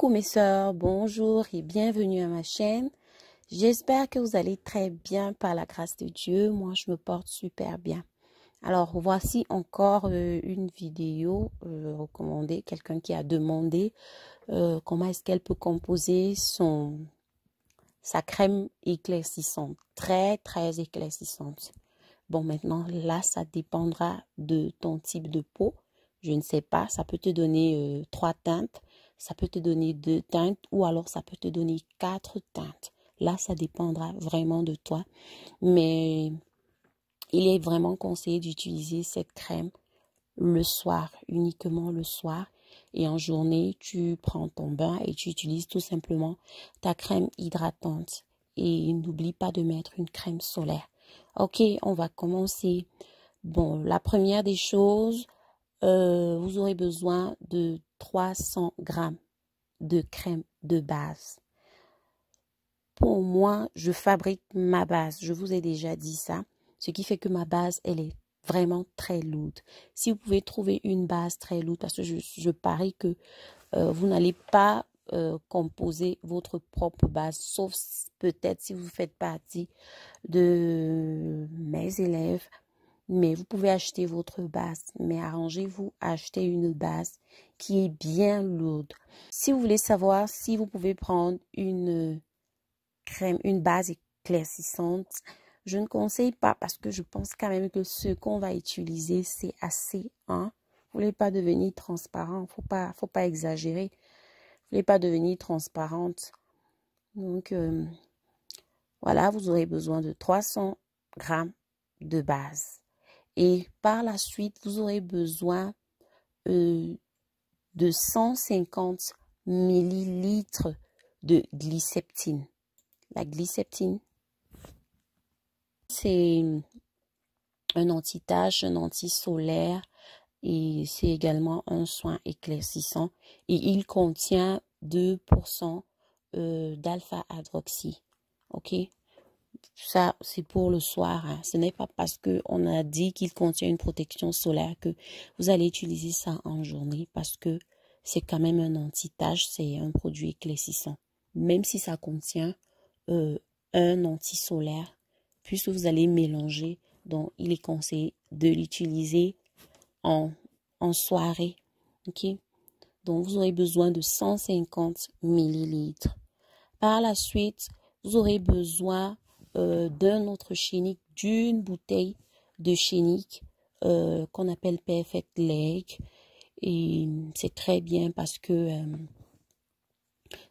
Coucou mes sœurs, bonjour et bienvenue à ma chaîne. J'espère que vous allez très bien par la grâce de Dieu. Moi, je me porte super bien. Alors, voici encore une vidéo recommandée. Quelqu'un qui a demandé comment est-ce qu'elle peut composer sa crème éclaircissante. Très éclaircissante. Bon, maintenant, là, ça dépendra de ton type de peau. Je ne sais pas, ça peut te donner 3 teintes, ça peut te donner 2 teintes ou alors ça peut te donner 4 teintes. Là, ça dépendra vraiment de toi. Mais il est vraiment conseillé d'utiliser cette crème le soir, uniquement le soir. Et en journée, tu prends ton bain et tu utilises tout simplement ta crème hydratante. Et n'oublie pas de mettre une crème solaire. Ok, on va commencer. Bon, la première des choses, vous aurez besoin de 300 grammes de crème de base. Pour moi, je fabrique ma base. Je vous ai déjà dit ça. Ce qui fait que ma base, elle est vraiment très lourde. Si vous pouvez trouver une base très lourde, parce que je parie que vous n'allez pas composer votre propre base, sauf peut-être si vous faites partie de mes élèves. Mais vous pouvez acheter votre base, mais arrangez-vous à acheter une base qui est bien lourde. Si vous voulez savoir si vous pouvez prendre une crème, une base éclaircissante, je ne conseille pas parce que je pense quand même que ce qu'on va utiliser, c'est assez. Hein? Vous ne voulez pas devenir transparent, faut pas exagérer. Vous ne voulez pas devenir transparente. Donc, voilà, vous aurez besoin de 300 grammes de base. Et par la suite, vous aurez besoin de 150 millilitres de glyceptine. La glyceptine, c'est un anti-tache, un anti-solaire et c'est également un soin éclaircissant. Et il contient 2% d'alpha-hydroxy. Ok? Ça, c'est pour le soir. Hein. Ce n'est pas parce qu'on a dit qu'il contient une protection solaire que vous allez utiliser ça en journée parce que c'est quand même un anti-tache, c'est un produit éclaircissant. Même si ça contient un anti-solaire, puisque vous allez mélanger, donc il est conseillé de l'utiliser en soirée. Ok? Donc, vous aurez besoin de 150 millilitres. Par la suite, vous aurez besoin d'un autre chénique, d'une bouteille de chénique qu'on appelle Perfect Leg. Et c'est très bien parce que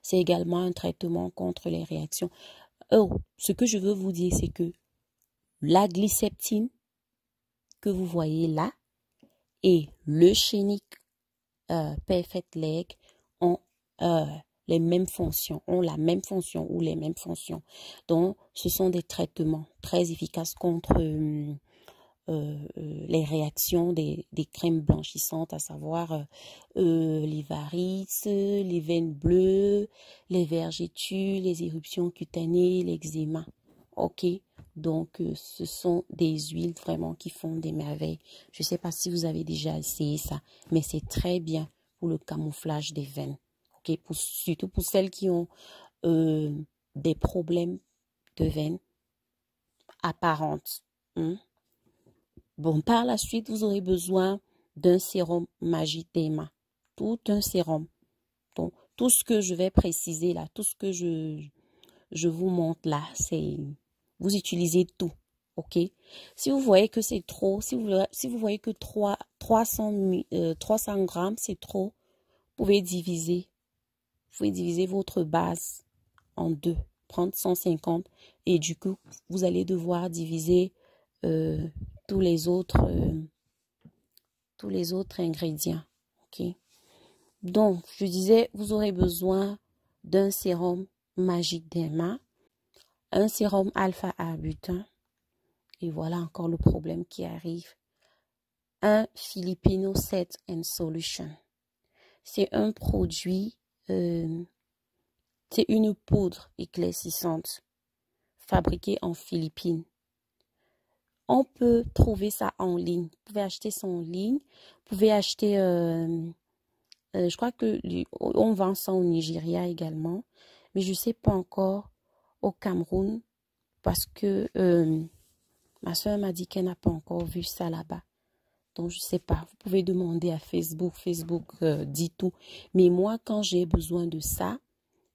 c'est également un traitement contre les réactions. Oh, ce que je veux vous dire, c'est que la glyceptine que vous voyez là et le chénique Perfect Leg ont les mêmes fonctions, ont la même fonction ou les mêmes fonctions. Donc, ce sont des traitements très efficaces contre les réactions des crèmes blanchissantes, à savoir les varices, les veines bleues, les vergetures, les éruptions cutanées, l'eczéma. Ok, donc ce sont des huiles vraiment qui font des merveilles. Je ne sais pas si vous avez déjà essayé ça, mais c'est très bien pour le camouflage des veines. Ok, surtout pour celles qui ont des problèmes de veines apparentes. Bon, par la suite, vous aurez besoin d'un sérum Magidema. Tout un sérum. Donc, tout ce que je vais préciser là, tout ce que je vous montre là, c'est... Vous utilisez tout. Ok? Si vous voyez que c'est trop, si vous voyez que 300 grammes, c'est trop, vous pouvez diviser. Vous pouvez diviser votre base en deux. Prendre 150 et du coup, vous allez devoir diviser tous les autres ingrédients. Ok? Donc, je disais, vous aurez besoin d'un sérum Magidema, un sérum alpha-arbutin, et voilà encore le problème qui arrive. Un Filipino Set and Solution. C'est un produit, c'est une poudre éclaircissante fabriquée en Philippines. On peut trouver ça en ligne. Vous pouvez acheter ça en ligne. Vous pouvez acheter Je crois que on vend ça au Nigeria également, mais je ne sais pas encore au Cameroun parce que ma soeur m'a dit qu'elle n'a pas encore vu ça là-bas. Donc, je ne sais pas. Vous pouvez demander à Facebook. Facebook dit tout. Mais moi, quand j'ai besoin de ça,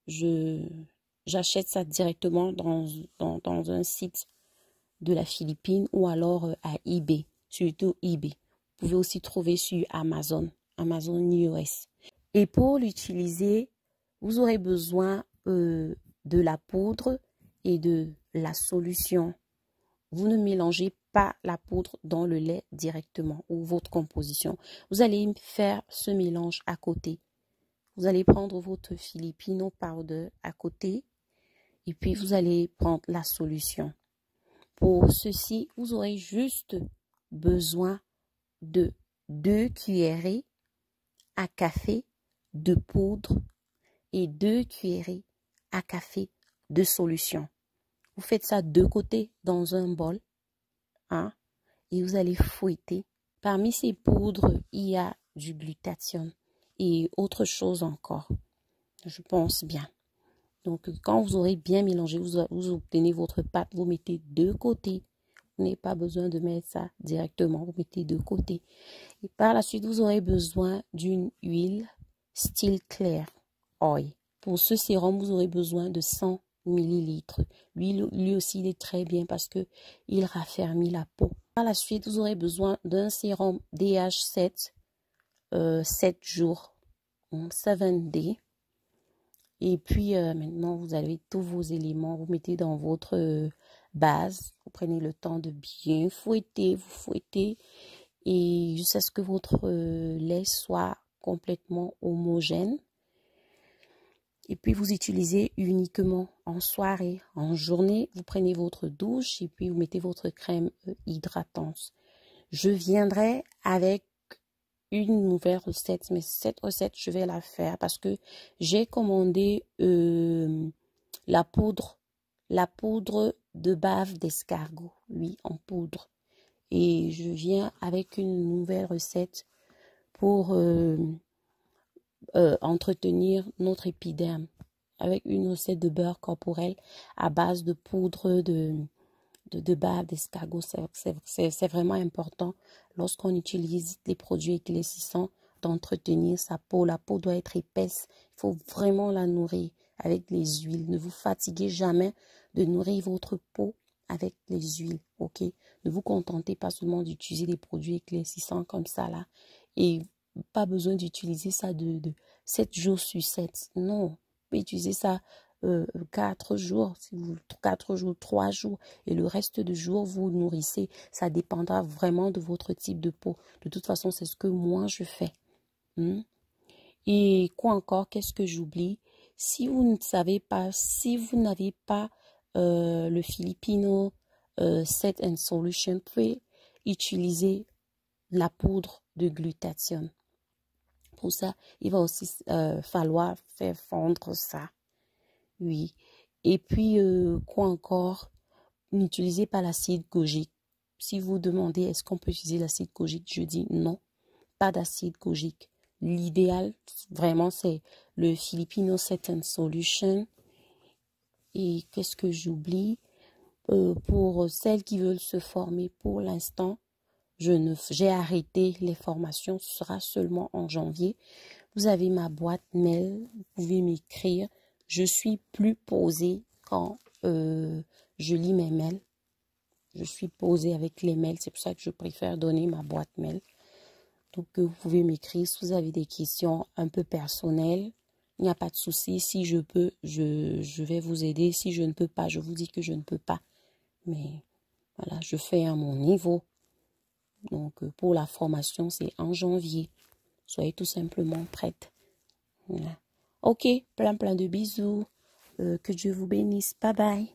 j'achète ça directement dans un site de la Philippine ou alors à eBay, surtout eBay. Vous pouvez aussi trouver sur Amazon, Amazon US. Et pour l'utiliser, vous aurez besoin de la poudre et de la solution. Vous ne mélangez pas la poudre dans le lait directement ou votre composition. Vous allez faire ce mélange à côté. Vous allez prendre votre Filipino powder à côté et puis vous allez prendre la solution. Pour ceci, vous aurez juste besoin de 2 cuillerées à café de poudre et 2 cuillerées à café de solution. Vous faites ça de côté dans un bol. Hein, et vous allez fouetter. Parmi ces poudres, il y a du glutathione et autre chose encore. Je pense bien. Donc, quand vous aurez bien mélangé, vous obtenez votre pâte, vous mettez de côté. Vous n'avez pas besoin de mettre ça directement, vous mettez de côté. Et par la suite, vous aurez besoin d'une huile Still Clear Oil. Pour ce sérum, vous aurez besoin de 100 millilitres. Lui aussi, il est très bien parce que il raffermit la peau. Par la suite, vous aurez besoin d'un sérum DH7, 7 jours, 7D. Et puis, maintenant, vous avez tous vos éléments. Vous mettez dans votre base. Vous prenez le temps de bien fouetter. Vous fouettez et jusqu'à ce que votre lait soit complètement homogène. Et puis, vous utilisez uniquement en soirée. En journée, vous prenez votre douche et puis vous mettez votre crème hydratante. Je viendrai avec une nouvelle recette, mais cette recette, je vais la faire parce que j'ai commandé la poudre de bave d'escargot, oui, en poudre. Et je viens avec une nouvelle recette pour entretenir notre épiderme avec une recette de beurre corporel à base de poudre de bave d'escargot. C'est vraiment important lorsqu'on utilise les produits éclaircissants d'entretenir sa peau. La peau doit être épaisse. Il faut vraiment la nourrir avec les huiles. Ne vous fatiguez jamais de nourrir votre peau avec les huiles, ok? Ne vous contentez pas seulement d'utiliser des produits éclaircissants comme ça là et pas besoin d'utiliser ça de 7 jours sur 7. Non, vous pouvez utiliser ça 4 jours, 4 jours, 3 jours et le reste de jours vous nourrissez. Ça dépendra vraiment de votre type de peau. De toute façon, c'est ce que moi je fais. Et quoi encore, qu'est-ce que j'oublie? Si vous ne savez pas, si vous n'avez pas le Filipino Set and Solution, vous pouvez utiliser la poudre de glutathione. Pour ça, il va aussi falloir faire fondre ça. Oui. Et puis, quoi encore? N'utilisez pas l'acide gojique. Si vous demandez est-ce qu'on peut utiliser l'acide gojique, je dis non, pas d'acide gojique. L'idéal, vraiment, c'est le Filipino Set and Solution. Et qu'est-ce que j'oublie? Pour celles qui veulent se former pour l'instant, j'ai arrêté les formations, ce sera seulement en janvier. Vous avez ma boîte mail, vous pouvez m'écrire. Je suis plus posée quand je lis mes mails. Je suis posée avec les mails, c'est pour ça que je préfère donner ma boîte mail. Donc, vous pouvez m'écrire si vous avez des questions un peu personnelles. Il n'y a pas de souci. Si je peux, je vais vous aider. Si je ne peux pas, je vous dis que je ne peux pas. Mais voilà, je fais à mon niveau. Donc, pour la formation, c'est en janvier. Soyez tout simplement prête. Voilà. Ok, plein de bisous. Que Dieu vous bénisse. Bye bye.